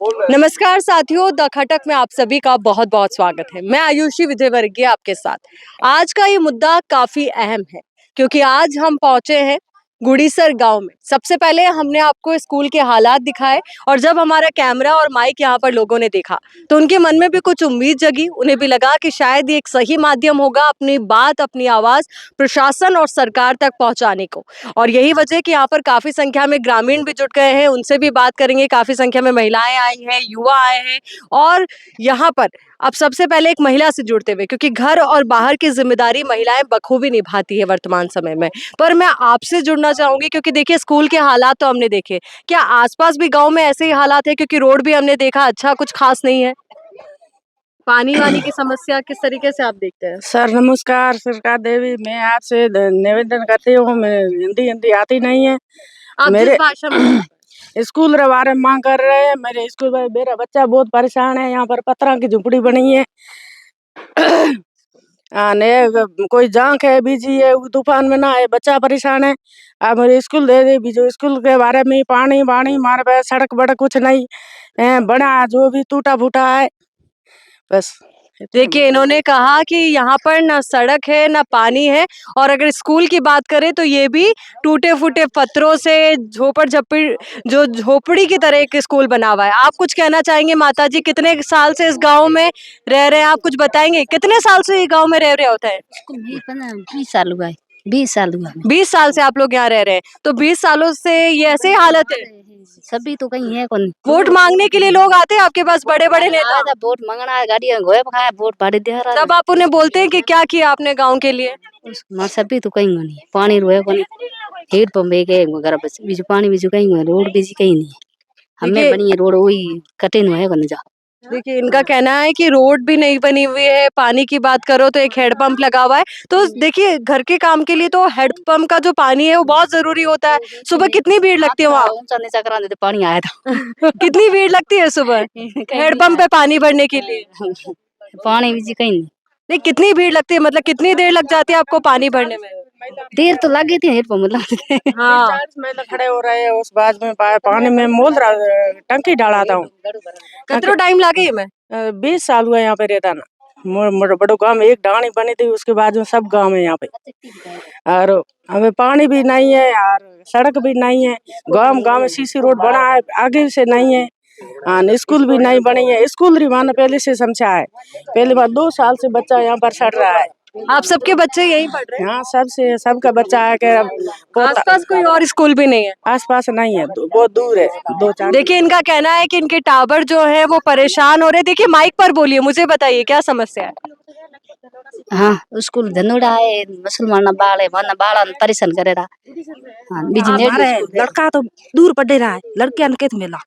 नमस्कार साथियों, द खटक में आप सभी का बहुत बहुत स्वागत है। मैं आयुषी विजयवर्गीय आपके साथ। आज का ये मुद्दा काफी अहम है क्योंकि आज हम पहुंचे हैं गुड़ीसर गांव में। सबसे पहले हमने आपको स्कूल के हालात दिखाए और जब हमारा कैमरा और माइक यहाँ पर लोगों ने देखा तो उनके मन में भी कुछ उम्मीद जगी। उन्हें भी लगा कि शायद ये एक सही माध्यम होगा अपनी बात, अपनी आवाज प्रशासन और सरकार तक पहुंचाने को। और यही वजह कि यहाँ पर काफी संख्या में ग्रामीण भी जुट गए हैं, उनसे भी बात करेंगे। काफी संख्या में महिलाएं आई हैं, युवा आए हैं और यहाँ पर अब सबसे पहले एक महिला से जुड़ते हुए, क्योंकि घर और बाहर की जिम्मेदारी महिलाएं बखूबी निभाती है वर्तमान समय में। पर मैं आपसे जुड़ना चाहूंगी क्योंकि देखिए स्कूल के हालात तो हमने देखे, क्या आसपास भी गांव में ऐसे ही हालात है? क्योंकि रोड भी हमने देखा अच्छा कुछ खास नहीं है। पानी वानी की समस्या किस तरीके से आप देखते हैं? सर नमस्कार, सरकार देवी, मैं आपसे निवेदन करती हूँ। मैं हिंदी हिंदी आती नहीं है। आप मेरे जिस भाषा में स्कूल के बारे में मांग कर रहे हैं। मेरे स्कूल में मेरा बच्चा बहुत परेशान है। यहाँ पर पत्थरों की झुपड़ी बनी है। कोई जांक है, बीजी है, वो तूफान में ना है, बच्चा परेशान है। आप मेरे स्कूल दे दे बीजो। स्कूल के बारे में पानी वानी मार पे सड़क बड़क कुछ नहीं है, बना जो भी टूटा फूटा है बस। देखिए इन्होंने कहा कि यहाँ पर ना सड़क है ना पानी है और अगर स्कूल की बात करें तो ये भी टूटे फूटे पत्थरों से झोपड़ झपड़ी जो झोपड़ी की तरह एक स्कूल बना हुआ है। आप कुछ कहना चाहेंगे माता जी? कितने साल से इस गांव में रह रहे हैं? आप कुछ बताएंगे कितने साल से ये गांव में रह रहे होते हैं? 20 साल हुआ है। 20 साल हुआ है। 20 साल से आप लोग यहाँ रह रहे हैं, तो 20 सालों से ये ऐसे ही हालत है? सभी तो कहीं है कौन वोट मांगने के लिए लोग आते हैं आपके पास, बड़े बड़े नेता? आया था वोट मांगना है, गाड़ी में घोए पकाया वोट भाड़े दे रहा तब आप उन्हें बोलते हैं कि क्या किया आपने गाँव के लिए? मां सभी तो कहीं नहीं है। पानी रोए कोनी हेड पंप के घर बस बीजू पानी बीजू कहीं है, रोड बीजी कहीं नहीं है। हमें देखिए बनी है रोड वही कटे नु है कोनी जा। देखिए इनका कहना है कि रोड भी नहीं बनी हुई है। पानी की बात करो तो एक हेडपंप लगा हुआ है। तो देखिए घर के काम के लिए तो हेडपंप का जो पानी है वो बहुत जरूरी होता है। सुबह कितनी भीड़ लगती है वहाँ? ऊंचा नीचा करा देते पानी आया था। कितनी भीड़ लगती है सुबह हेडपंप पे पानी भरने के लिए? पानी बीजी कहीं नहीं। नहीं, कितनी भीड़ लगती है? मतलब कितनी देर लग जाती है आपको पानी भरने में? देर तो लगी थी हेड पंप लगाते। हाँ 40 महिला खड़े हो रहे हैं उस बाज में पानी में मोल रहा टंकी डालाता हूँ। कितना टाइम लगे मैं? 20 साल हुआ यहाँ पे रहता ना। मोर बड़ो गांव में एक डाणी बनी थी, उसके बाद में सब गांव है यहाँ पे। और हमें पानी भी नहीं है और सड़क भी नहीं है। गांव गांव में सीसी रोड बना है, आगे से नहीं है। हाँ, स्कूल भी नहीं बनी है। स्कूल रिवाना पहले से समझा है। पहली बार 2 साल से बच्चा यहाँ पर सड़ रहा है। आप सबके बच्चे यहीं पढ़ रहे हैं? हाँ, सबका बच्चा है कि आसपास कोई और स्कूल भी नहीं है? आसपास नहीं है, बहुत दूर है, 2-4। देखिए इनका कहना है कि इनके टावर जो है वो परेशान हो रहे हैं। देखिए माइक पर बोलिए, मुझे बताइए क्या समस्या है? हाँ स्कूल धनुड़ा है, मुसलमान बाल है, मन बाल परेशान करे रहा। हाँ बिजनेस लड़का तो दूर पढ़े रहा है, लड़के अनकेत मिला,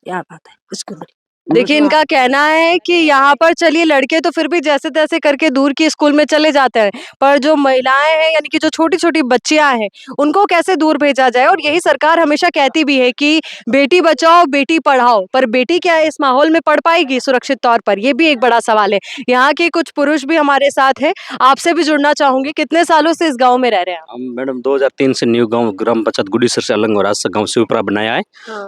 यार बात है स्कूल। देखिए इनका कहना है कि यहाँ पर चलिए लड़के तो फिर भी जैसे तैसे करके दूर की स्कूल में चले जाते हैं, पर जो महिलाएं हैं यानी कि जो छोटी छोटी बच्चियां हैं उनको कैसे दूर भेजा जाए? और यही सरकार हमेशा कहती भी है कि बेटी बचाओ बेटी पढ़ाओ, पर बेटी क्या इस माहौल में पढ़ पाएगी सुरक्षित तौर पर? ये भी एक बड़ा सवाल है। यहाँ के कुछ पुरुष भी हमारे साथ है, आपसे भी जुड़ना चाहूंगी। कितने सालों से इस गाँव में रह रहे हैं आप? हम मैडम 2003 से न्यू गांव ग्राम पंचायत गुड़ीसर से अलग और राजसा गांव शिवपुरा बनाया है।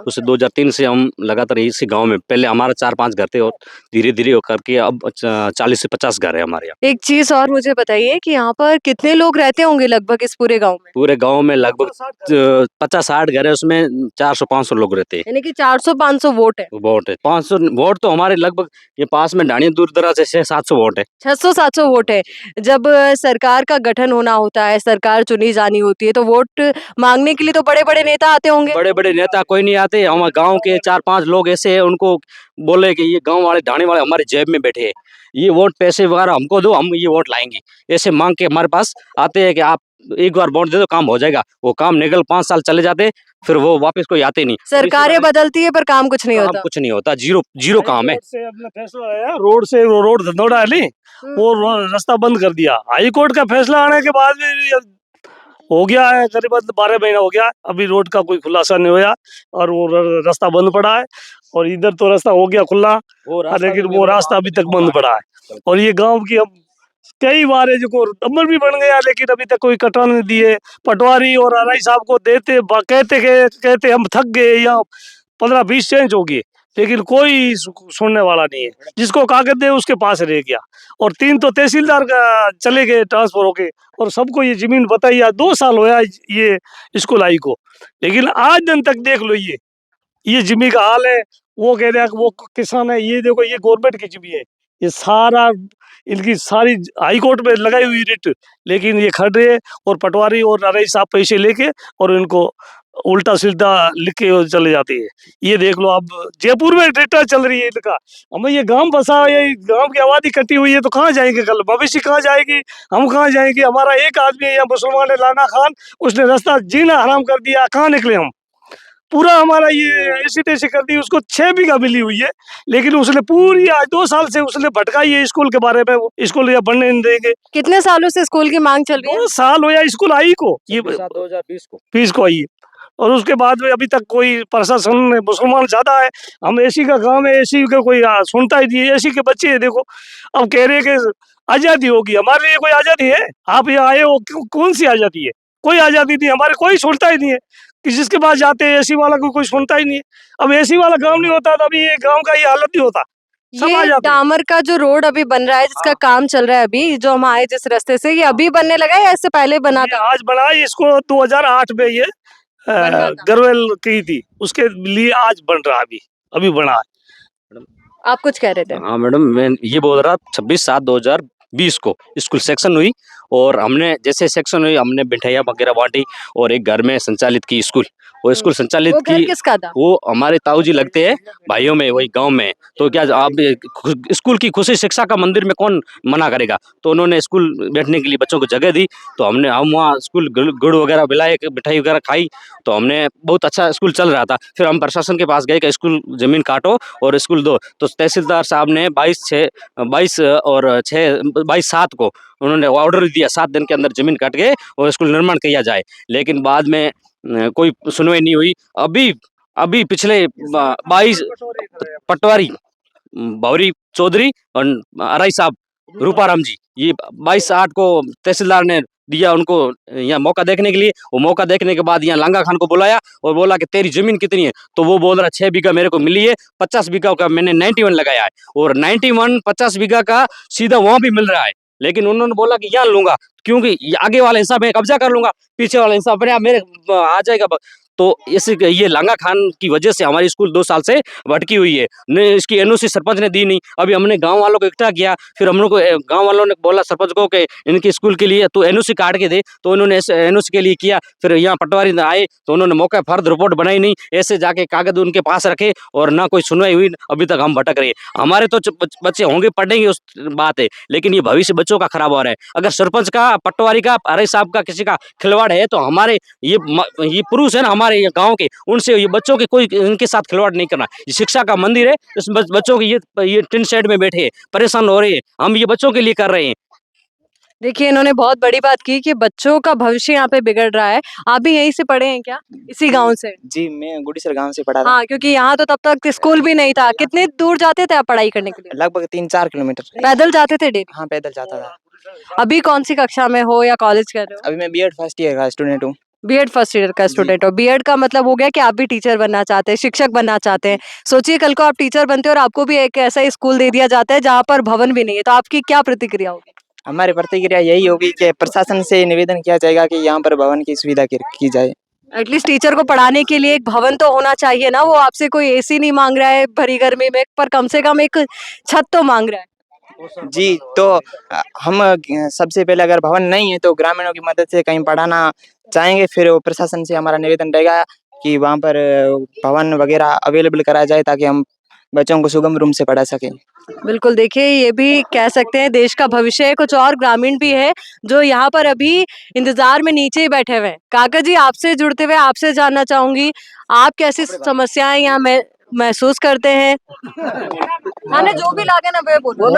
उसे 2003 से हम लगातार इसी गांव में, पहले हमारा 4-5 घर थे और धीरे धीरे होकर के अब 40 से 50 घर है हमारे यहाँ। एक चीज और मुझे बताइए कि यहाँ पर कितने लोग रहते होंगे लगभग इस पूरे गाँव में? पूरे गांव में लगभग 50-60 घर है, उसमें 400-500 लोग रहते हैं। यानी कि 400-500 वोट है। वोट है 500 वोट तो हमारे लगभग ये पास में ढाणी दूर दराज से 700 वोट है। 600-700 वोट है। जब सरकार का गठन होना होता है, सरकार चुनी जानी होती है, तो वोट मांगने के लिए तो बड़े बड़े नेता आते होंगे? बड़े बड़े नेता कोई नहीं आते। हमारे गांव के 4-5 लोग ऐसे हैं, उनको बोले कि ये गांव वाले ढाणी वाले हमारे जेब में बैठे हैं, ये वोट पैसे वगैरह हमको दो, हम ये वोट लाएंगे। ऐसे मांग के हमारे पास आते हैं कि आप एक बार वोट दे दो काम हो जाएगा। वो काम निकल 5 साल चले जाते, फिर वो वापस कोई आते नहीं। सरकारें बदलती है पर काम कुछ नहीं होता। कुछ नहीं होता, जीरो काम है। रोड से रोड धंधोड़ा है नहीं, वो रास्ता बंद कर दिया। हाई कोर्ट का फैसला आने के बाद भी हो गया है, करीबन 12 महीना हो गया, अभी रोड का कोई खुलासा नहीं हुआ और वो रास्ता बंद पड़ा है। और इधर तो रास्ता हो गया खुला, लेकिन वो रास्ता अभी तक बंद पड़ा है। और ये गांव की हम कई बार है जो नंबर भी बन गया, लेकिन अभी तक कोई कटवाने नहीं दिए। पटवारी और आरआई साहब को देते कहते हम थक गए, या 15-20 चेंज हो गए, लेकिन कोई सुनने वाला नहीं है। जिसको कागज दे उसके पास रह गया। और 3 तो तहसीलदार का चले गए ट्रांसफर होके। और सबको ये जमीन बताई, 2 साल होया ये स्कूल आई को, लेकिन आज दिन तक देख लो ये जमीन का हाल है। वो कह रहे हैं कि वो किसान है, ये देखो ये गवर्नमेंट की जमीन है। ये सारा इनकी सारी हाई कोर्ट में लगाई हुई रिट, लेकिन ये खड़ रहे हैं। और पटवारी और नारायण साहब पैसे लेके और इनको उल्टा सीधा लिख के और चले जाते हैं। ये देख लो, अब जयपुर में डेटा चल रही है इनका। हमें ये गांव बसा है, ये गांव की आबादी कटी हुई है, तो कहाँ जाएंगे कल? भविष्य कहाँ जाएगी? हम कहाँ जाएंगे? हमारा एक आदमी है यहाँ मुसलमान है, लाना खान, उसने रास्ता जीना हराम कर दिया। कहाँ निकले हम? पूरा हमारा ये ऐसी तैसी कर दी। उसको 6 बीघा मिली हुई है, लेकिन उसने पूरी आज 2 साल से उसने भटकाई है स्कूल के बारे में। वो स्कूल या बनने नहीं देंगे। कितने सालों से स्कूल की मांग चल रही है? 2 साल हो या स्कूल आई को, ये 2020 को 20 को आई है। और उसके बाद में अभी तक कोई प्रशासन में मुसलमान ज्यादा है। हम एसी का गांव है, एसी का कोई सुनता ही नहीं है। एसी के बच्चे हैं देखो, अब कह रहे हैं कि आजादी होगी। हमारे लिए कोई आजादी है? आप यहाँ आए हो, कौन सी आजादी है? कोई आजादी नहीं। हमारे कोई सुनता ही नहीं है कि जिसके पास जाते हैं एसी वाला को कोई सुनता ही नहीं है। अब एसी वाला गांव नहीं होता तो अभी ये गांव का ये हालत नहीं होता। सब आ ये जाते हैं। डामर का जो रोड अभी बन रहा है, जिसका काम चल रहा है अभी, जो हम आए जिस रास्ते से, ये अभी बनने लगा है या इससे पहले बना ये था? आज बना है, इसको 2008 में ये बनना था। गरवेल की थी, उसके लिए आज बन रहा है। अभी बना है। आप कुछ कह रहे थे? हाँ मैडम, मैं ये बोल रहा 26/7/2020 को स्कूल सेक्शन हुई। और हमने जैसे सेक्शन हुई, हमने मिठाइयाँ वगैरह बांटी और एक घर में संचालित की स्कूल। वो स्कूल संचालित वो घर की, किसका था? वो हमारे ताऊ जी लगते हैं भाइयों में, वही गांव में। तो क्या आप स्कूल की खुशी शिक्षा का मंदिर में कौन मना करेगा? तो उन्होंने स्कूल बैठने के लिए बच्चों को जगह दी। तो हम वहाँ स्कूल गुड़ वगैरह मिलाए, मिठाई वगैरह खाई। तो हमने बहुत अच्छा स्कूल चल रहा था। फिर हम प्रशासन के पास गए कि स्कूल जमीन काटो और स्कूल दो। तो तहसीलदार साहब ने 22/7 को उन्होंने ऑर्डर दिया, 7 दिन के अंदर जमीन काट के और स्कूल निर्माण किया जाए। लेकिन बाद में कोई सुनवाई नहीं हुई। अभी अभी पिछले 22 पटवारी भौरी चौधरी और अराई साहब रूपाराम जी, ये 22/8 को तहसीलदार ने दिया उनको यहाँ मौका देखने के लिए। वो मौका देखने के बाद यहाँ लांगा खान को बुलाया और बोला कि तेरी जमीन कितनी है? तो वो बोल रहा 6 बीघा मेरे को मिली है, 50 बीघा का मैंने 91 लगाया है। और 91 50 बीघा का सीधा वहां भी मिल रहा है। लेकिन उन्होंने बोला कि यहाँ लूंगा, क्योंकि आगे वाला हिस्सा मैं कब्जा कर लूंगा, पीछे वाला हिस्सा अपने आप मेरे आ जाएगा। तो ये लांगा खान की वजह से हमारी स्कूल 2 साल से भटकी हुई है। ने इसकी एनओसी सरपंच ने दी नहीं। अभी हमने गांव वालों को इकट्ठा किया, फिर हम लोग को गांव वालों ने बोला सरपंच को कि इनकी स्कूल के लिए तो एनओसी काट के दे। तो उन्होंने एनओसी के लिए किया। फिर यहाँ पटवारी आए तो उन्होंने मौका फर्द रिपोर्ट बनाई नहीं, ऐसे जाके कागज उनके पास रखे और ना कोई सुनवाई हुई। अभी तक हम भटक रहे हैं। हमारे तो बच्चे होंगे, पढ़ेंगे, उस बात है, लेकिन ये भविष्य बच्चों का खराब हो रहा है। अगर सरपंच का, पटवारी का, अरे साहब का किसी का खिलवाड़ है तो हमारे ये पुरुष है ना हमारे ये गांव के, उनसे ये बच्चों के कोई इनके साथ खिलवाड़ नहीं करना। ये शिक्षा का मंदिर है, इस बच्चों की ये टिन शेड में बैठे हैं, परेशान हो रहे हैं। हम ये बच्चों के लिए कर रहे हैं। देखिए, इन्होंने बहुत बड़ी बात की कि बच्चों का भविष्य यहाँ पे बिगड़ रहा है। आप भी यहीं से पढ़े हैं क्या? इसी गांव से? जी, मैं गुड़ीसर गांव से पढ़ा था। हाँ, क्योंकि यहाँ तो तब तक स्कूल भी नहीं था। कितने दूर जाते थे आप पढ़ाई करने के लिए? लगभग 3-4 किलोमीटर। पैदल जाते थे डेली? हाँ, पैदल जाता था। अभी कौन सी कक्षा में हो या कॉलेज कर रहे हो? अभी मैं बीएड फर्स्ट ईयर का स्टूडेंट हूँ। बीएड फर्स्ट ईयर का स्टूडेंट हो। बीएड का मतलब हो गया कि आप भी टीचर बनना चाहते हैं, शिक्षक बनना चाहते हैं। सोचिए कल को आप टीचर बनते हो और आपको भी एक ऐसा स्कूल दे दिया जाता है जहाँ पर भवन भी नहीं है, तो आपकी क्या प्रतिक्रिया होगी? हमारी प्रतिक्रिया यही होगी कि प्रशासन से निवेदन किया जाएगा कि यहाँ पर भवन की सुविधा की जाए। एटलीस्ट टीचर को पढ़ाने के लिए एक भवन तो होना चाहिए ना। वो आपसे कोई एसी नहीं मांग रहा है भरी गर्मी में, पर कम से कम एक छत तो मांग रहा है। जी, तो हम सबसे पहले अगर भवन नहीं है तो ग्रामीणों की मदद से कहीं पढ़ाना चाहेंगे। फिर वो प्रशासन से हमारा निवेदन रहेगा कि वहाँ पर भवन वगैरह अवेलेबल कराया जाए ताकि हम बच्चों को सुगम रूप से पढ़ा सकें। बिल्कुल, देखिए ये भी कह सकते हैं देश का भविष्य है। कुछ और ग्रामीण भी है जो यहाँ पर अभी इंतजार में नीचे ही बैठे हुए हैं। काका जी, आपसे जुड़ते हुए आपसे जानना चाहूंगी, आप कैसी समस्याएं यहाँ महसूस करते हैं? हाँ ना, जो भी लागे ना वे बोलो।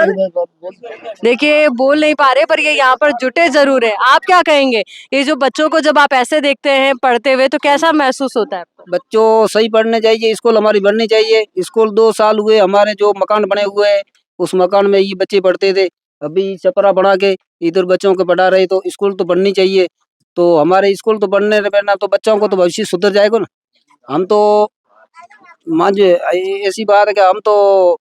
देखिए, बोल नहीं पा रहे पर ये यहाँ पर जुटे जरूर है। आप क्या कहेंगे? ये जो बच्चों को जब आप ऐसे देखते हैं पढ़ते हुए तो कैसा महसूस होता है? बच्चों सही पढ़ने चाहिए, स्कूल हमारी बननी चाहिए। स्कूल 2 साल हुए, हमारे जो मकान बने हुए हैं उस मकान में ये बच्चे पढ़ते थे। अभी छपरा बना के इधर बच्चों को पढ़ा रहे, तो स्कूल तो बननी चाहिए। तो हमारे स्कूल तो बनने बिना तो बच्चों को तो भविष्य सुधर जाएगा ना। हम तो मांझे ऐसी बात है कि हम तो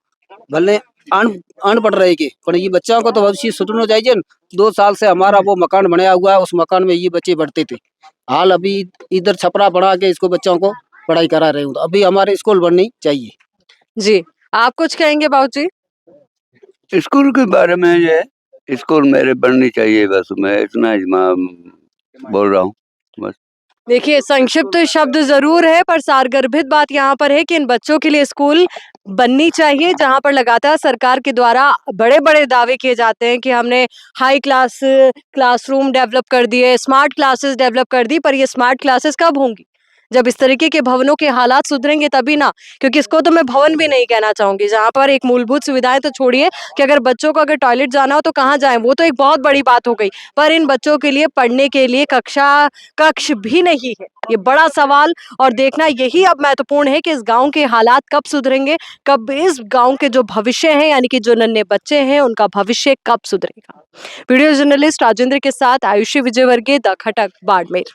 भले अनपढ़ रहे के पर ये बच्चों को तो भविष्य सुधरना चाहिए न। 2 साल से हमारा वो मकान बनाया हुआ है, उस मकान में ये बच्चे पढ़ते थे। हाल अभी इधर छपरा बना के इसको बच्चों को पढ़ाई करा रहे हूँ, तो अभी हमारे स्कूल बननी चाहिए। जी, आप कुछ कहेंगे बाबूजी? स्कूल के बारे में ये स्कूल मेरे बननी चाहिए, बस मैं इतना ही बोल रहा हूँ बस। देखिए, संक्षिप्त शब्द ज़रूर है, पर सारगर्भित बात यहाँ पर है कि इन बच्चों के लिए स्कूल बननी चाहिए, जहाँ पर लगातार सरकार के द्वारा बड़े-बड़े दावे किए जाते हैं कि हमने हाई क्लासरूम डेवलप कर दिए, स्मार्ट क्लासेस डेवलप कर दी, पर ये स्मार्ट क्लासेस कब होंगी? जब इस तरीके के भवनों के हालात सुधरेंगे तभी ना, क्योंकि इसको तो मैं भवन भी नहीं कहना चाहूँगी, जहाँ पर एक मूलभूत सुविधाएँ तो छोड़िए कि अगर बच्चों को अगर टॉयलेट जाना हो तो कहाँ जाएँ, वो तो एक बहुत बड़ी बात हो गई। पर इन बच्चों के लिए पढ़ने के लिए कक्ष भी नहीं है। ये बड़ा सवाल और देखना यही अब महत्वपूर्ण है कि इस गाँव के हालात कब सुधरेंगे, कब इस गाँव के जो भविष्य हैं यानी कि जो नन्हे बच्चे हैं उनका भविष्य कब सुधरेगा। वीडियो जर्नलिस्ट राजेंद्र के साथ आयुषी विजयवर्गीय, द खटक, बाड़मेर।